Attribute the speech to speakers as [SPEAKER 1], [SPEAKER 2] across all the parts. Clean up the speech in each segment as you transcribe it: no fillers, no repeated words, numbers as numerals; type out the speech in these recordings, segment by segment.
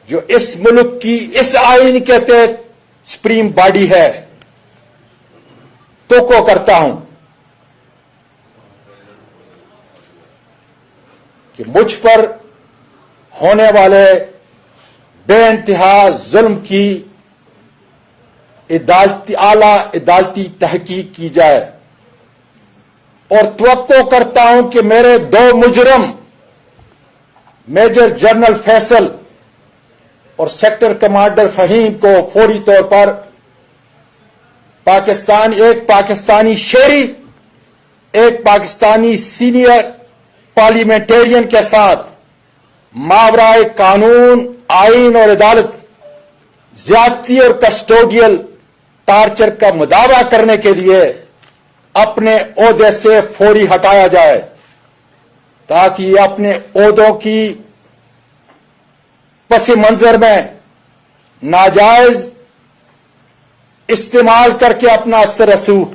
[SPEAKER 1] جو اس ملک کی اس آئین کے تحت سپریم باڈی ہے تو کرتا ہوں کہ مجھ پر ہونے والے بے انتہا ظلم کی اعلی عدالتی تحقیق کی جائے اور توقع کرتا ہوں کہ میرے دو مجرم میجر جنرل فیصل اور سیکٹر کمانڈر فہیم کو فوری طور پر ایک پاکستانی شہری ایک پاکستانی سینئر پارلیمنٹرین کے ساتھ ماورائے قانون آئین اور عدالت زیادتی اور کسٹوڈیل ٹارچر کا مداوع کرنے کے لیے اپنے عہدے سے فوری ہٹایا جائے تاکہ یہ اپنے عہدوں کی پس منظر میں ناجائز استعمال کر کے اپنا اثر رسوخ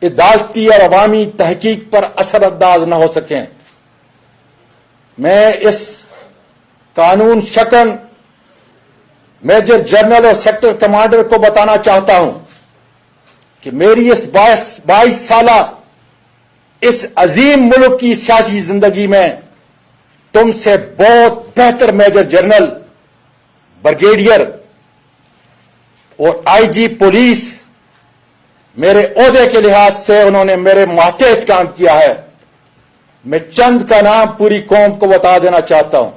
[SPEAKER 1] عدالتی اور عوامی تحقیق پر اثر انداز نہ ہو سکیں۔ میں اس قانون شکن میجر جنرل اور سیکٹر کمانڈر کو بتانا چاہتا ہوں کہ میری اس 22 سالہ اس عظیم ملک کی سیاسی زندگی میں تم سے بہت بہتر میجر جنرل، بریگیڈیئر اور آئی جی پولیس میرے عہدے کے لحاظ سے انہوں نے میرے ماتحت کام کیا ہے۔ میں چند کا نام پوری قوم کو بتا دینا چاہتا ہوں۔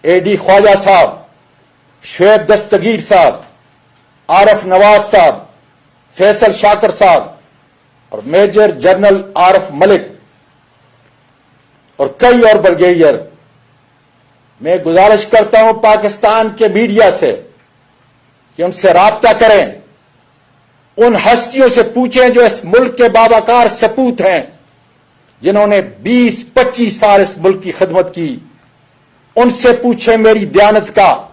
[SPEAKER 1] اے ڈی خواجہ صاحب، شعیب دستگیر صاحب، عارف نواز صاحب، فیصل شاکر صاحب اور میجر جنرل عارف ملک اور کئی اور بریگیڈیئر۔ میں گزارش کرتا ہوں پاکستان کے میڈیا سے کہ ان سے رابطہ کریں، ان ہستیوں سے پوچھیں جو اس ملک کے باوقار سپوت ہیں، جنہوں نے 20-25 سال اس ملک کی خدمت کی۔ ان سے پوچھیں میری دیانت کا،